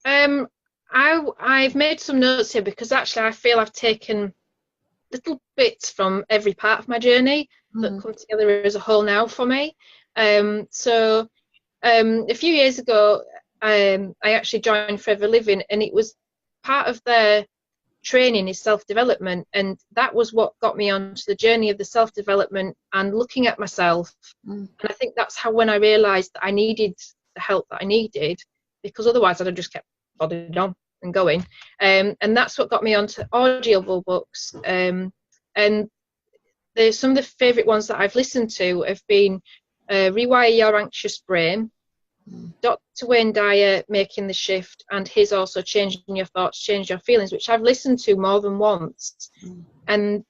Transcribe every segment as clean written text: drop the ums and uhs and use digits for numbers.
Um, I've made some notes here because actually I feel I've taken little bits from every part of my journey that Mm, come together as a whole now for me. So a few years ago, I actually joined Forever Living, and it was part of their training is self-development, and that was what got me onto the journey of the self-development and looking at myself. mm, And I think that's how, when I realized that I needed the help that I needed, because otherwise I'd have just kept plodding on and going. And that's what got me onto audible books. And there's some of the favorite ones that I've listened to have been Rewire Your Anxious Brain, mm, Dr. Wayne Dyer, Making the Shift, and his also Changing Your Thoughts, Change Your Feelings, which I've listened to more than once. mm, And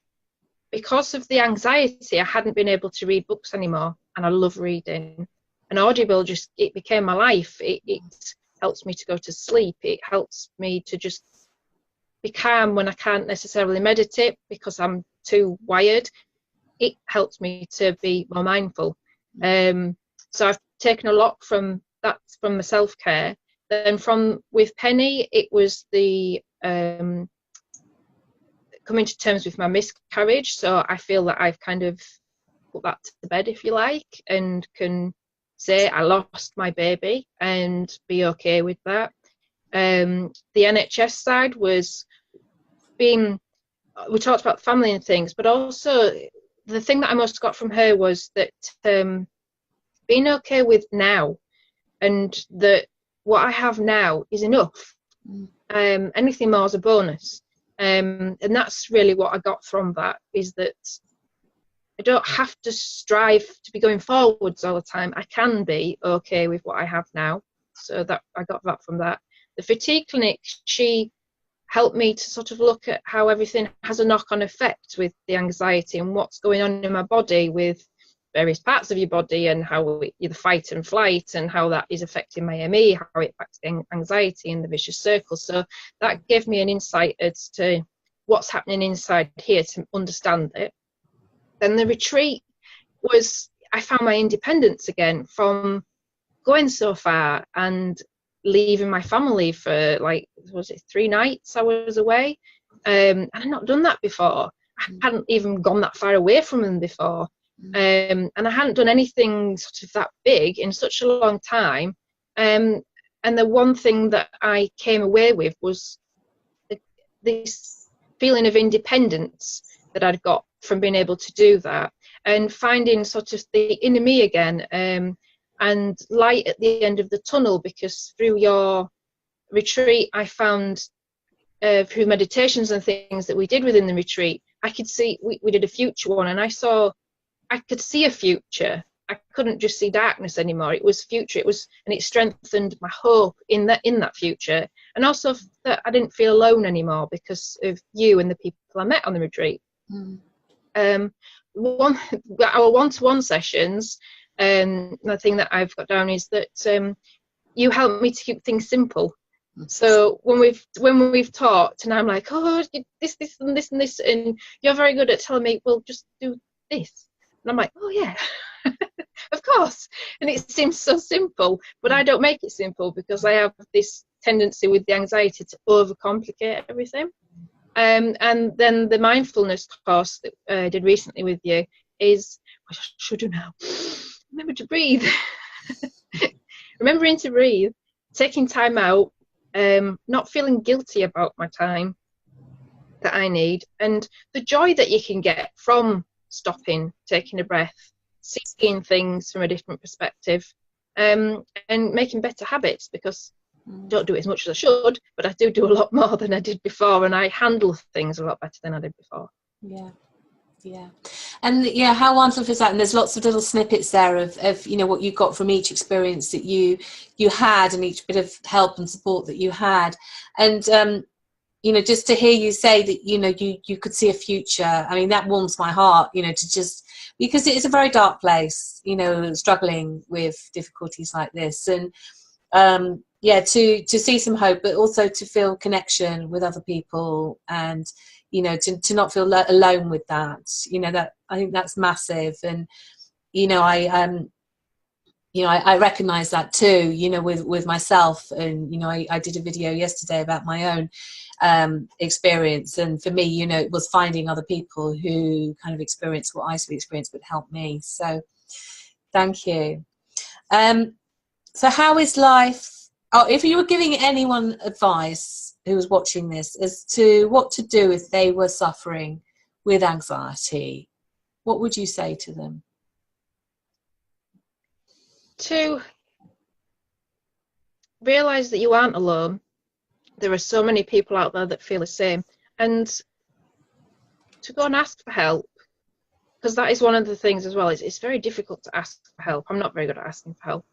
because of the anxiety, I hadn't been able to read books anymore, and I love reading. And Audible just, it became my life. It helps me to go to sleep. It helps me to just be calm when I can't necessarily meditate because I'm too wired. It helps me to be more mindful. So I've taken a lot from that, from the self-care. Then from with Penny, it was the coming to terms with my miscarriage. So I feel that I've kind of put that to bed, if you like, and can say I lost my baby and be okay with that. The NHS side was being, we talked about family and things, but also the thing that I most got from her was that being okay with now, and that what I have now is enough. mm, Anything more is a bonus. And that's really what I got from that, is that I don't have to strive to be going forwards all the time. I can be okay with what I have now. So that I got that from that. The fatigue clinic, she helped me to sort of look at how everything has a knock-on effect with the anxiety and what's going on in my body with various parts of your body, and how the fight and flight, and how that is affecting my ME, how it affects the anxiety and the vicious circle. So that gave me an insight as to what's happening inside here to understand it. Then the retreat was, I found my independence again from going so far and leaving my family for, like, was it 3 nights I was away? And I'd not done that before. I mm, hadn't even gone that far away from them before. mm, And I hadn't done anything sort of that big in such a long time. Um, and the one thing that I came away with was this feeling of independence that I'd got from being able to do that, and finding sort of the inner me again, and light at the end of the tunnel. Because through your retreat, I found, through meditations and things that we did within the retreat, I could see, we did a future one, and I could see a future. I couldn't just see darkness anymore. It was future. It was, and it strengthened my hope in that future, and also that I didn't feel alone anymore because of you and the people I met on the retreat. mm. Um, one our one-to-one sessions. The thing that I've got down is that you help me to keep things simple. So when we've talked, and I'm like, oh, this, and this, and this, and you're very good at telling me, well, just do this, and I'm like, oh yeah, of course. And it seems so simple, but I don't make it simple because I have this tendency with the anxiety to overcomplicate everything. And then the mindfulness course that I did recently with you is, which I should do now, remember to breathe. Remembering to breathe, taking time out, not feeling guilty about my time that I need, and the joy that you can get from stopping, taking a breath, seeing things from a different perspective, and making better habits, because I don't do it as much as I should, but I do a lot more than I did before, and I handle things a lot better than I did before. Yeah. Yeah. And yeah, how wonderful is that? And there's lots of little snippets there of what you got from each experience that you had, and each bit of help and support that you had. And just to hear you say that you could see a future, I mean, that warms my heart, to just, because it is a very dark place, struggling with difficulties like this. And yeah, to see some hope, but also to feel connection with other people, and to not feel alone with that. That, I think that's massive. And I you know, I recognize that too, you know, with myself. And, you know, I did a video yesterday about my own experience. And for me, you know, it was finding other people who kind of experience what I experienced would help me. So thank you. So how is life? Oh, if you were giving anyone advice who was watching this as to what to do if they were suffering with anxiety, what would you say to them? To realise that you aren't alone. There are so many people out there that feel the same, and to go and ask for help, because that is one of the things as well. It's very difficult to ask for help. I'm not very good at asking for help,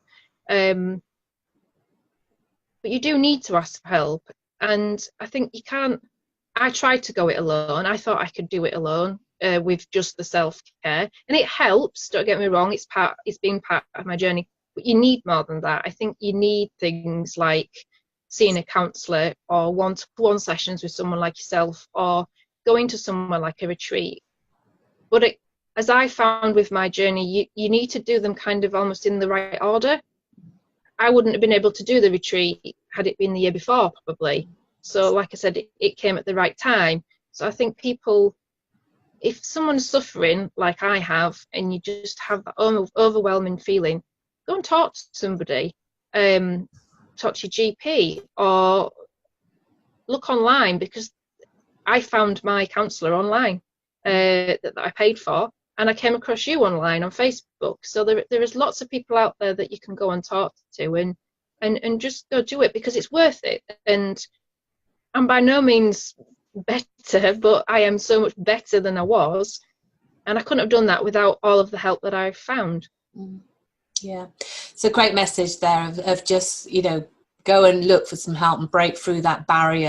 but you do need to ask for help. And I think you can't. I tried to go it alone. I thought I could do it alone with just the self-care, and it helps. Don't get me wrong. It's been part of my journey. But you need more than that. I think you need things like seeing a counsellor, or one-to-one sessions with someone like yourself, or going to somewhere like a retreat. But as I found with my journey, you need to do them kind of almost in the right order. I wouldn't have been able to do the retreat had it been the year before, probably. So like I said, it came at the right time. So I think people, if someone's suffering like I have, and you just have that overwhelming feeling, go and talk to somebody, talk to your GP, or look online, because I found my counsellor online that I paid for, and I came across you online on Facebook. So there is lots of people out there that you can go and talk to, and just go do it, because it's worth it. And I'm by no means better, but I am so much better than I was, and I couldn't have done that without all of the help that I've found. Yeah, it's a great message there of just, you know, go and look for some help and break through that barrier